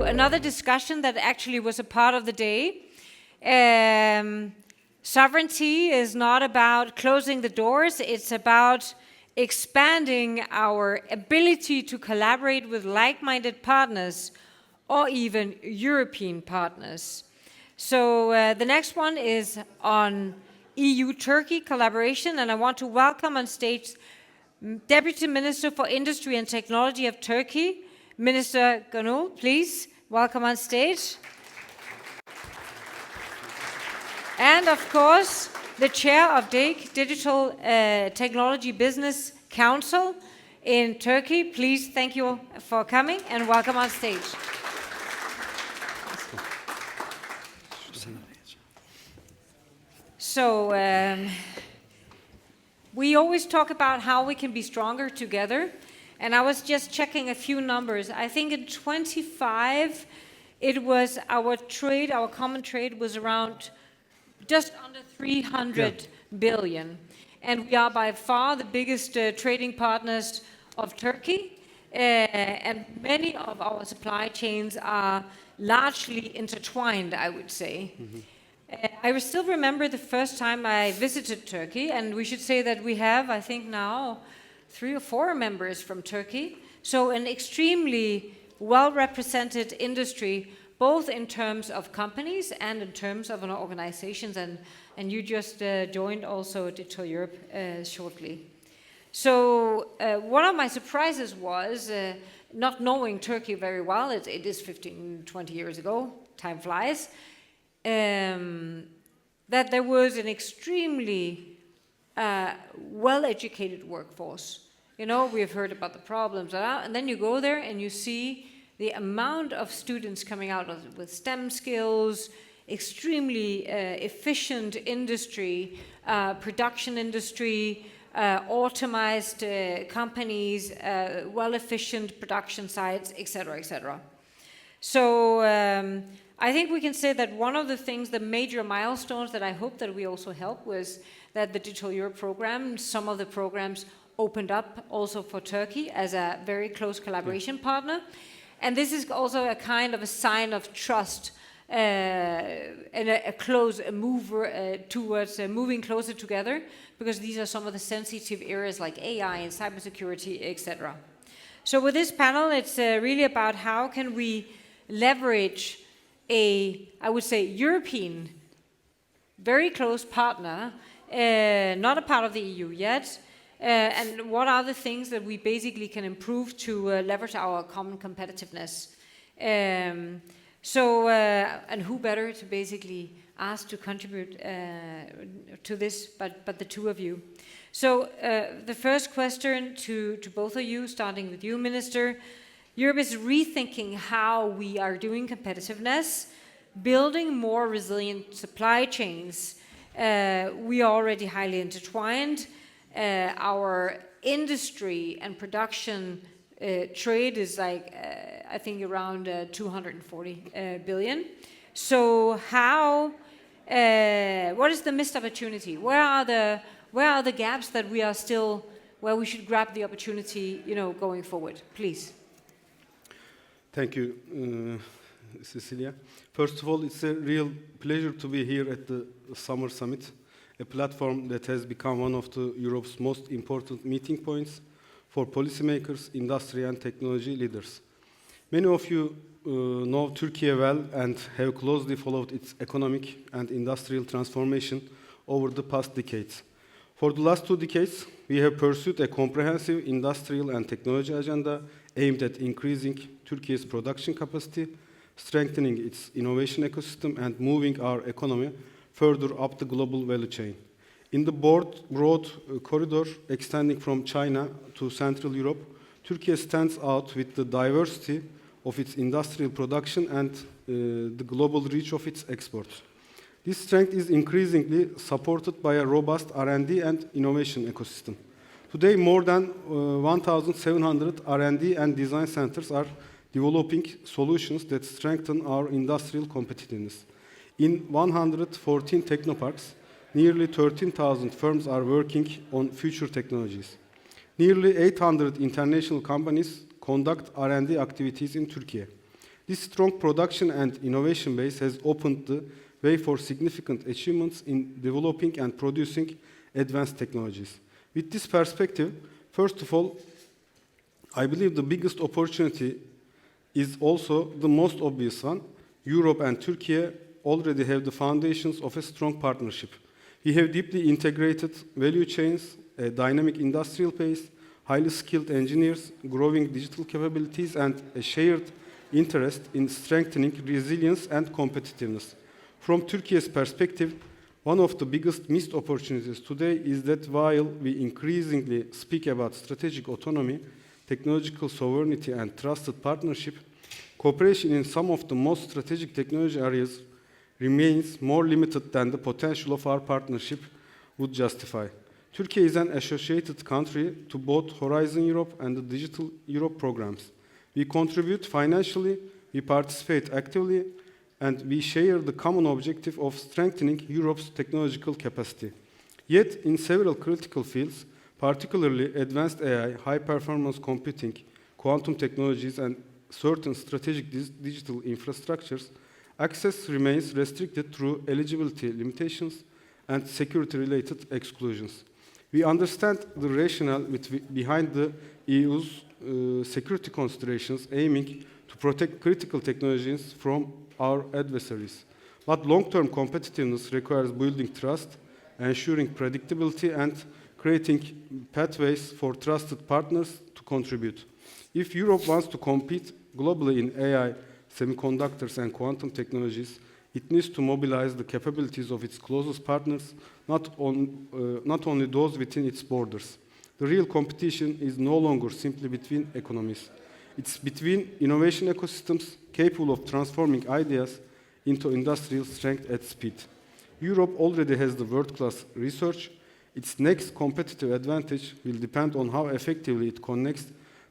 another discussion that actually was a part of the day. Sovereignty is not about closing the doors, it's about expanding our ability to collaborate with like-minded partners or even European partners. So the next one is on EU-Turkey collaboration, and I want to welcome on stage Deputy Minister for Industry and Technology of Turkey, Minister Gönül, please, welcome on stage. And of course, the chair of DEIC, Digital Technology Business Council in Turkey. Please, thank you for coming and welcome on stage. So, we always talk about how we can be stronger together. And I was just checking a few numbers. I think in 25, it was our common trade was around just under 300 billion. And we are by far the biggest trading partners of Turkey. And many of our supply chains are largely intertwined, I would say. Mm-hmm. I still remember the first time I visited Turkey, and we should say that we have, I think now, 3 or 4 members from Turkey. So an extremely well-represented industry, both in terms of companies and in terms of organizations. And you just joined also Digital Europe shortly. So one of my surprises was not knowing Turkey very well. It is 15, 20 years ago. Time flies. That there was an extremely well-educated workforce. You know, we've heard about the problems, and then you go there and you see the amount of students coming out with STEM skills, extremely efficient industry, production industry, automized companies, well-efficient production sites, etc., etc. So I think we can say that one of the things, the major milestones that I hope that we also help was that the Digital Europe program, some of the programs opened up also for Turkey as a very close collaboration partner. And this is also a kind of a sign of trust and a move towards moving closer together, because these are some of the sensitive areas like AI and cybersecurity, etc. So with this panel, it's really about how can we leverage I would say, European, very close partner, not a part of the EU yet, and what are the things that we basically can improve to leverage our common competitiveness. And who better to basically ask to contribute to this, but the two of you. So the first question to both of you, starting with you, Minister. Europe is rethinking how we are doing competitiveness, building more resilient supply chains. We are already highly intertwined. Our industry and production trade is like, I think, around 240 billion. So what is the missed opportunity? Where are the gaps that we are still, where we should grab the opportunity, going forward? Please. Thank you, Cecilia. First of all, it's a real pleasure to be here at the Summer Summit, a platform that has become one of Europe's most important meeting points for policymakers, industry and technology leaders. Many of you know Turkey well and have closely followed its economic and industrial transformation over the past decades. For the last 2 decades, we have pursued a comprehensive industrial and technology agenda aimed at increasing Turkey's production capacity, strengthening its innovation ecosystem, and moving our economy further up the global value chain. In the broad corridor extending from China to Central Europe, Turkey stands out with the diversity of its industrial production and the global reach of its exports. This strength is increasingly supported by a robust R&D and innovation ecosystem. Today, more than 1,700 R&D and design centers are developing solutions that strengthen our industrial competitiveness. In 114 technoparks, nearly 13,000 firms are working on future technologies. Nearly 800 international companies conduct R&D activities in Turkey. This strong production and innovation base has opened the way for significant achievements in developing and producing advanced technologies. With this perspective, first of all, I believe the biggest opportunity is also the most obvious one. Europe and Türkiye already have the foundations of a strong partnership. We have deeply integrated value chains, a dynamic industrial base, highly skilled engineers, growing digital capabilities, and a shared interest in strengthening resilience and competitiveness. From Turkey's perspective, one of the biggest missed opportunities today is that while we increasingly speak about strategic autonomy, technological sovereignty, and trusted partnership, cooperation in some of the most strategic technology areas remains more limited than the potential of our partnership would justify. Turkey is an associated country to both Horizon Europe and the Digital Europe programs. We contribute financially, we participate actively, and we share the common objective of strengthening Europe's technological capacity. Yet, in several critical fields, particularly advanced AI, high-performance computing, quantum technologies, and certain strategic digital infrastructures, access remains restricted through eligibility limitations and security-related exclusions. We understand the rationale behind the EU's security considerations aiming to protect critical technologies from our adversaries. But long-term competitiveness requires building trust, ensuring predictability, and creating pathways for trusted partners to contribute. If Europe wants to compete globally in AI, semiconductors, and quantum technologies, it needs to mobilize the capabilities of its closest partners, not only those within its borders. The real competition is no longer simply between economies. It's between innovation ecosystems capable of transforming ideas into industrial strength at speed. Europe already has the world-class research. Its next competitive advantage will depend on how effectively it connects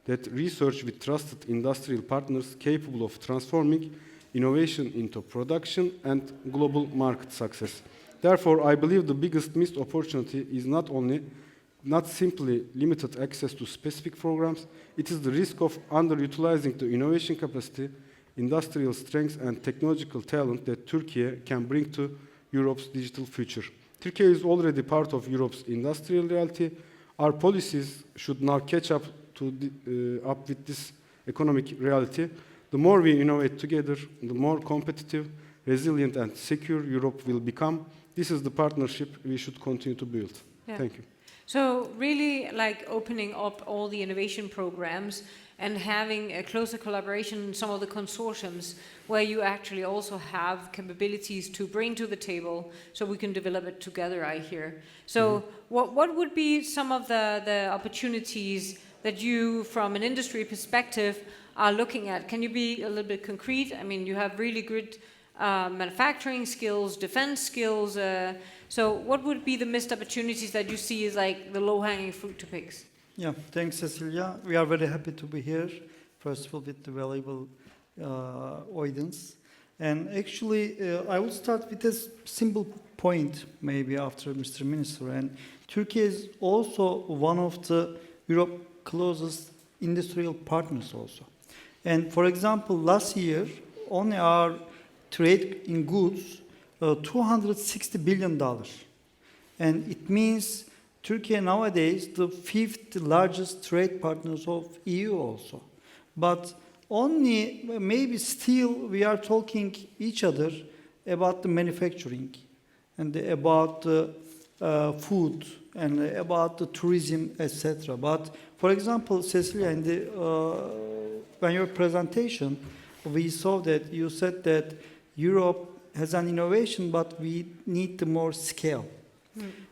that research with trusted industrial partners capable of transforming innovation into production and global market success. Therefore, I believe the biggest missed opportunity is not simply limited access to specific programs, it is the risk of underutilizing the innovation capacity, industrial strengths, and technological talent that Turkey can bring to Europe's digital future. Turkey is already part of Europe's industrial reality. Our policies should now catch up with this economic reality. The more we innovate together, the more competitive, resilient, and secure Europe will become. This is the partnership we should continue to build. Yeah. Thank you. So really like opening up all the innovation programs and having a closer collaboration in some of the consortiums where you actually also have capabilities to bring to the table so we can develop it together, I hear. So what would be some of the opportunities that you, from an industry perspective, are looking at? Can you be a little bit concrete? I mean, you have really good manufacturing skills, defense skills. So what would be the missed opportunities that you see as like the low-hanging fruit to pick? Yeah, thanks, Cecilia. We are very happy to be here, first of all, with the valuable audience. And actually, I will start with a simple point, maybe after Mr. Minister. And Turkey is also one of the Europe's closest industrial partners also. And for example, last year, only our trade in goods, $260 billion. And it means Turkey nowadays the 5th largest trade partners of EU also. But only maybe still we are talking each other about the manufacturing and about the food and about the tourism, etc. But for example, Cecilia, in when your presentation, we saw that you said that Europe has an innovation, but we need the more scale.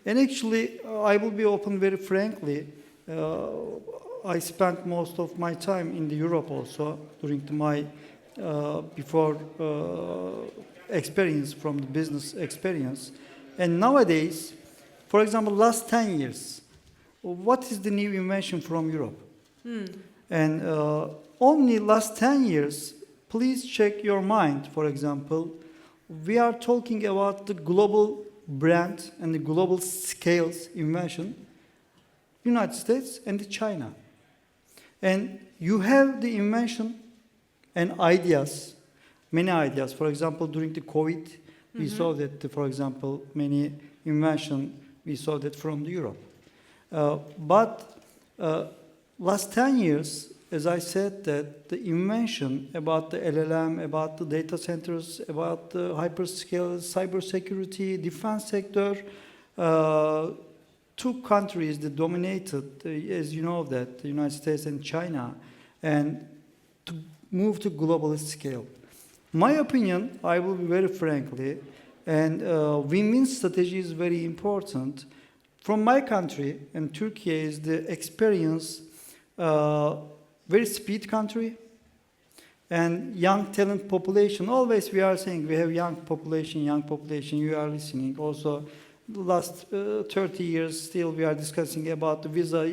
And actually, I will be open very frankly. I spent most of my time in Europe also during my before experience from the business experience. And nowadays, for example, last 10 years, what is the new invention from Europe? And only last 10 years, please check your mind, for example, we are talking about the global brand and the global scales invention, United States and China. And you have the invention and ideas many ideas. For example, during the COVID, we saw that, for example, many invention, we saw that from Europe. But last 10 years, as I said, that the invention about the LLM, about the data centers, about the hyperscale, cybersecurity, defense sector, two countries that dominated, as you know, that the United States and China, and to move to globalist scale. My opinion, I will be very frankly, and win-win strategy is very important. From my country, and Turkey is the experience, very speed country, and young talent population. Always we are saying we have young population, you are listening. Also, the last 30 years, still we are discussing about the visa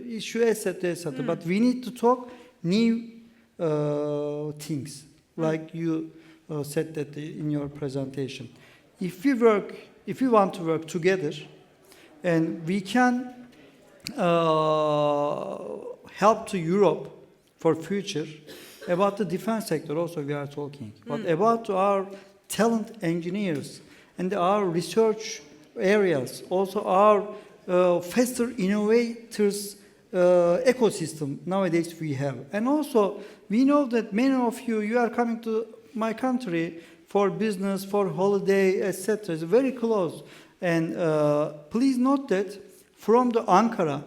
issue, etc., etc. But we need to talk new things, like you said that in your presentation. If we want to work together, and we can help to Europe for future, about the defense sector also we are talking, but about our talent engineers and our research areas, also our faster innovators ecosystem nowadays we have. And also, we know that many of you are coming to my country for business, for holiday, etc. It's very close. And please note that from the Ankara,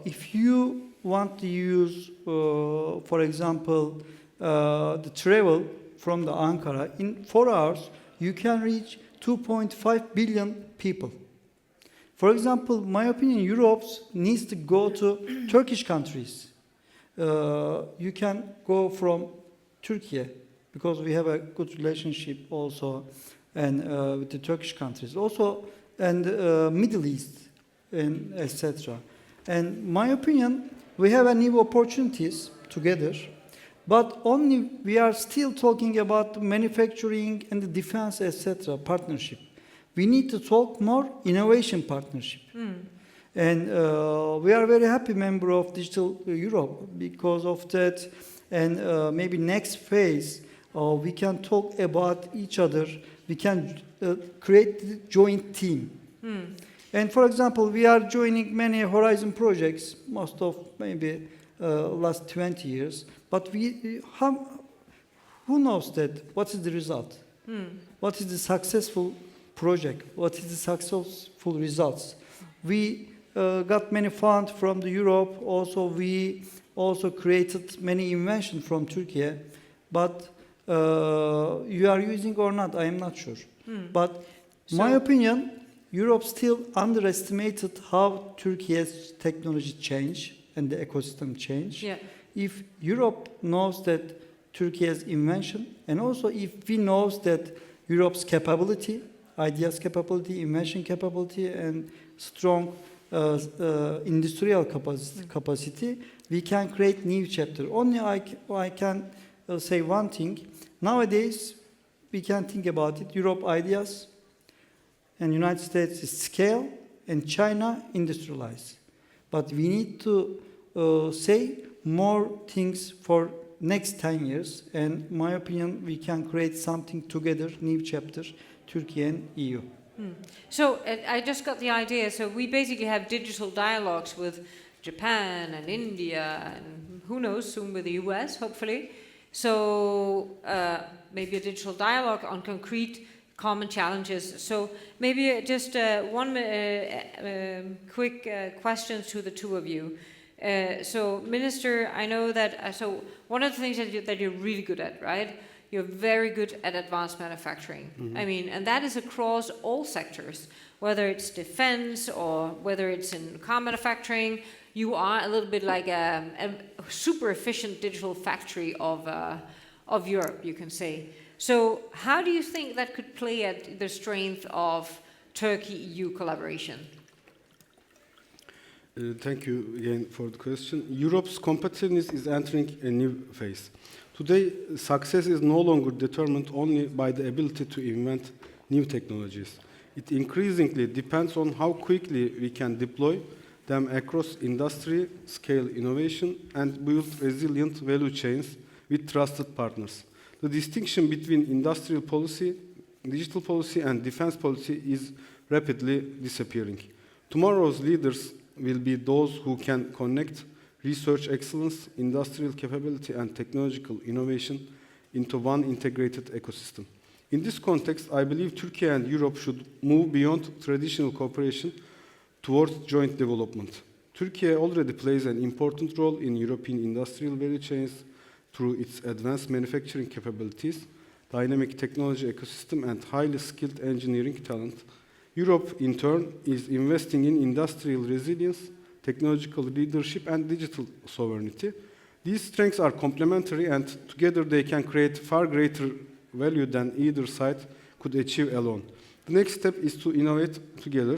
if you want to use, for example, the travel from the Ankara, in 4 hours, you can reach 2.5 billion people. For example, my opinion, Europe needs to go to Turkish countries. You can go from Türkiye, because we have a good relationship also and with the Turkish countries. Also, and Middle East, and etc. And my opinion, we have a new opportunities together, but only we are still talking about manufacturing and the defense, etc. partnership. We need to talk more innovation partnership. And we are very happy member of Digital Europe because of that. And maybe next phase, we can talk about each other. We can create the joint team. And for example, we are joining many Horizon projects, most of maybe last 20 years. But who knows that? What is the result? What is the successful project? What is the successful results? We got many funds from the Europe. Also, we also created many inventions from Turkey. But you are using or not, I am not sure. But my opinion, Europe still underestimated how Turkey's technology change and the ecosystem change. Yeah. If Europe knows that Turkey's invention, and also if we knows that Europe's capability, ideas capability, invention capability, and strong industrial capacity, we can create new chapter. Only I can say one thing. Nowadays, we can think about it. Europe ideas, and United States is scale, and China industrialize. But we need to say more things for next 10 years. And in my opinion, we can create something together, new chapter, Turkey and EU. So I just got the idea. So we basically have digital dialogues with Japan and India and who knows, soon with the US, hopefully. So maybe a digital dialogue on concrete common challenges. So maybe just one quick question to the two of you. So Minister, I know that, so one of the things that you're really good at, right? You're very good at advanced manufacturing. I mean, and that is across all sectors, whether it's defense or whether it's in car manufacturing. You are a little bit like a super efficient digital factory of Europe, you can say. So how do you think that could play at the strength of Turkey-EU collaboration? Thank you again for the question. Europe's competitiveness is entering a new phase. Today, success is no longer determined only by the ability to invent new technologies. It increasingly depends on how quickly we can deploy them across industry, scale innovation, and build resilient value chains with trusted partners. The distinction between industrial policy, digital policy, and defense policy is rapidly disappearing. Tomorrow's leaders will be those who can connect research excellence, industrial capability, and technological innovation into one integrated ecosystem. In this context, I believe Turkey and Europe should move beyond traditional cooperation towards joint development. Turkey already plays an important role in European industrial value chains through its advanced manufacturing capabilities, dynamic technology ecosystem, and highly skilled engineering talent. Europe, in turn, is investing in industrial resilience, technological leadership, and digital sovereignty. These strengths are complementary, and together they can create far greater value than either side could achieve alone. The next step is to innovate together.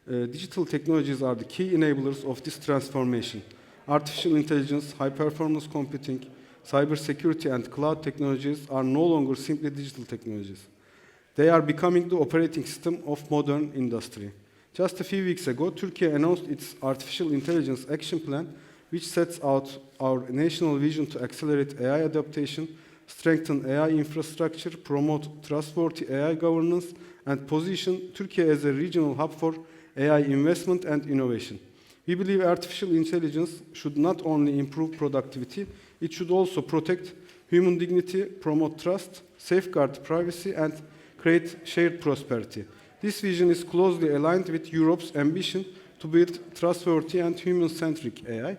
Digital technologies are the key enablers of this transformation. Artificial intelligence, high-performance computing, cybersecurity, and cloud technologies are no longer simply digital technologies. They are becoming the operating system of modern industry. Just a few weeks ago, Turkey announced its Artificial Intelligence Action Plan, which sets out our national vision to accelerate AI adaptation, strengthen AI infrastructure, promote trustworthy AI governance, and position Turkey as a regional hub for AI investment and innovation. We believe artificial intelligence should not only improve productivity, it should also protect human dignity, promote trust, safeguard privacy, and create shared prosperity. This vision is closely aligned with Europe's ambition to build trustworthy and human-centric AI.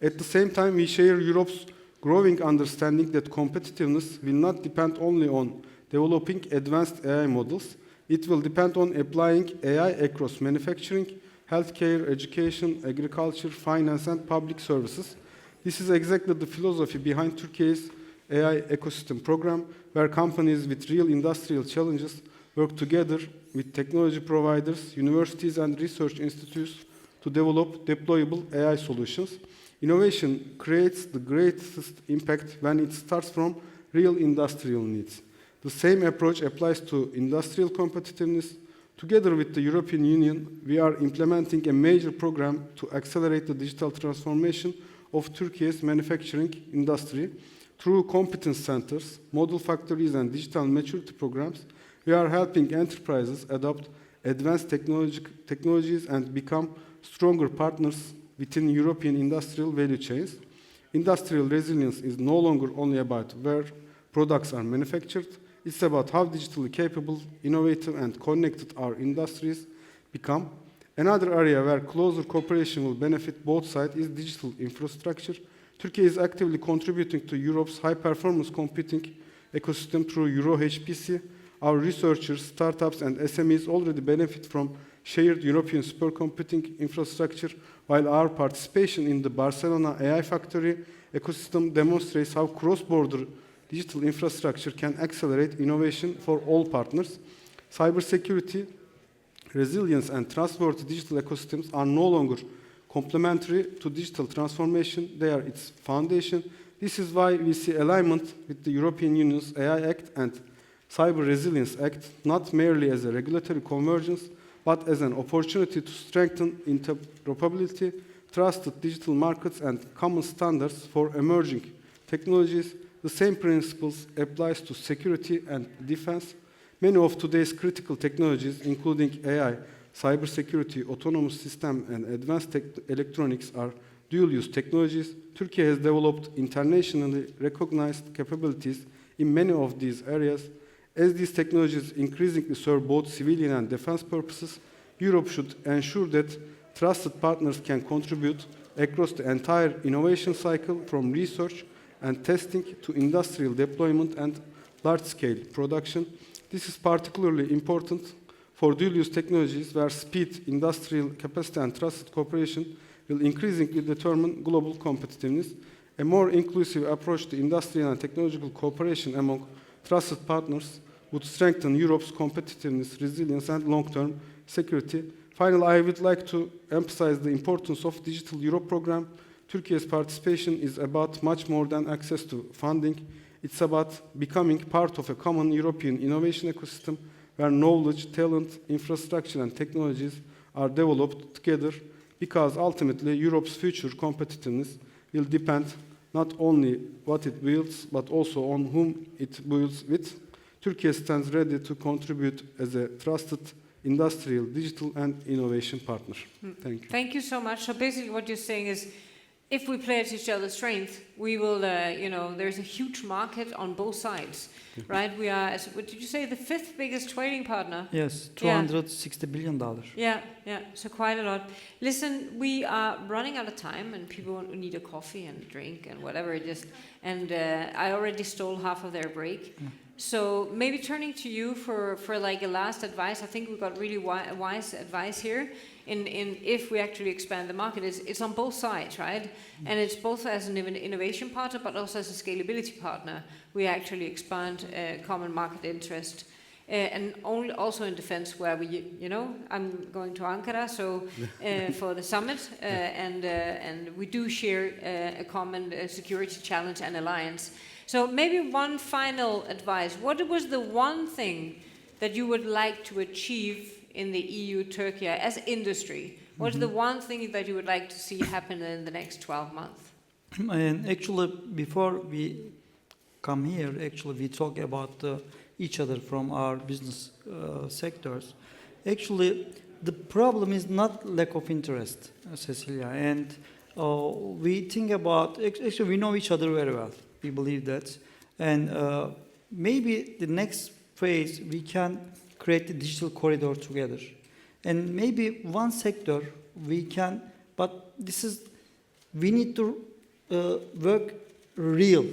At the same time, we share Europe's growing understanding that competitiveness will not depend only on developing advanced AI models. It will depend on applying AI across manufacturing, healthcare, education, agriculture, finance, and public services. This is exactly the philosophy behind Turkey's AI ecosystem program, where companies with real industrial challenges work together with technology providers, universities, and research institutes to develop deployable AI solutions. Innovation creates the greatest impact when it starts from real industrial needs. The same approach applies to industrial competitiveness. Together with the European Union, we are implementing a major program to accelerate the digital transformation of Turkey's manufacturing industry. Through competence centers, model factories, and digital maturity programs, we are helping enterprises adopt advanced technologies and become stronger partners within European industrial value chains. Industrial resilience is no longer only about where products are manufactured. It's about how digitally capable, innovative, and connected our industries become. Another area where closer cooperation will benefit both sides is digital infrastructure. Turkey is actively contributing to Europe's high-performance computing ecosystem through EuroHPC. Our researchers, startups, and SMEs already benefit from shared European supercomputing infrastructure, while our participation in the Barcelona AI Factory ecosystem demonstrates how cross-border digital infrastructure can accelerate innovation for all partners. Cybersecurity, resilience, and trustworthy digital ecosystems are no longer complementary to digital transformation, they are its foundation. This is why we see alignment with the European Union's AI Act and Cyber Resilience Act, not merely as a regulatory convergence, but as an opportunity to strengthen interoperability, trusted digital markets, and common standards for emerging technologies. The same principles applies to security and defense. Many of today's critical technologies, including AI, cybersecurity, autonomous systems, and advanced electronics, are dual-use technologies. Turkey has developed internationally recognized capabilities in many of these areas. As these technologies increasingly serve both civilian and defense purposes, Europe should ensure that trusted partners can contribute across the entire innovation cycle, from research and testing to industrial deployment and large-scale production. This is particularly important for dual-use technologies, where speed, industrial capacity, and trusted cooperation will increasingly determine global competitiveness. A more inclusive approach to industrial and technological cooperation among trusted partners would strengthen Europe's competitiveness, resilience, and long-term security. Finally, I would like to emphasize the importance of Digital Europe program. Turkey's participation is about much more than access to funding. It's about becoming part of a common European innovation ecosystem where knowledge, talent, infrastructure, and technologies are developed together, because ultimately Europe's future competitiveness will depend not only what it builds, but also on whom it builds with. Turkey stands ready to contribute as a trusted industrial, digital, and innovation partner. Thank you. Thank you so much. So basically what you're saying is, if we play at each other's strength, we will, there's a huge market on both sides, right? We are, what did you say, the 5th biggest trading partner? Yes, $260 billion. Yeah, so quite a lot. Listen, we are running out of time, and people need a coffee and drink and whatever. I already stole half of their break. So maybe turning to you for like a last advice. I think we got really wise advice here. In if we actually expand the market, it's on both sides, right? And it's both as an innovation partner, but also as a scalability partner. We actually expand common market interest, and also in defense, where I'm going to Ankara, so for the summit, and we do share a common security challenge and alliance. So maybe one final advice. What was the one thing that you would like to achieve in the EU-Turkey as industry? What's the one thing that you would like to see happen in the next 12 months? And actually, before we come here, we talk about each other from our business sectors. Actually, the problem is not lack of interest, Cecilia. And we think about, actually, we know each other very well. We believe that. And maybe the next phase, we can create the digital corridor together. And maybe one sector we can, but we need to work real.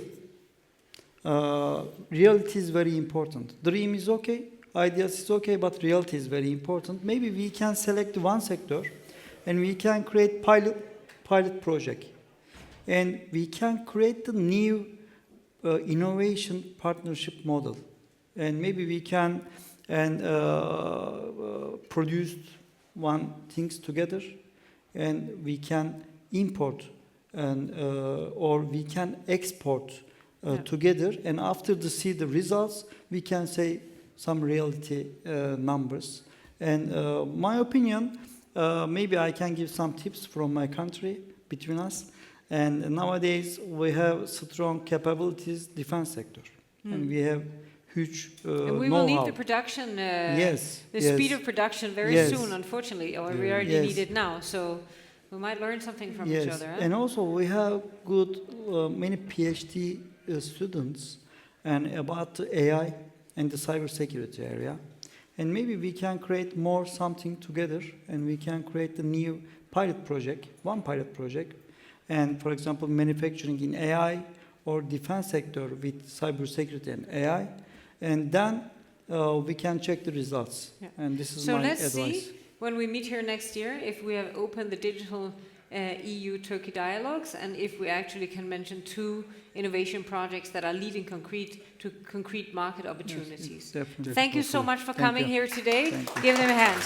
Reality is very important. Dream is okay, ideas is okay, but reality is very important. Maybe we can select one sector and we can create pilot project. And we can create the new innovation partnership model. And maybe we can produce one things together, and we can import or we can export together. And after to see the results, we can say some reality numbers. And my opinion, maybe I can give some tips from my country between us. And nowadays we have strong capabilities defense sector, and we have huge and we will need the production, speed of production very soon, unfortunately, or we already need it now. So we might learn something from each other. And also we have good many PhD students and about the AI and the cybersecurity area. And maybe we can create more something together, and we can create a new one pilot project. And for example, manufacturing in AI or defense sector with cybersecurity and AI. And then we can check the results. Yeah. And this is my advice. So let's see, when we meet here next year, if we have opened the digital EU-Turkey dialogues, and if we actually can mention 2 innovation projects that are leading to concrete market opportunities. Yes, definitely. Thank you so much for coming here today. Give them a hand.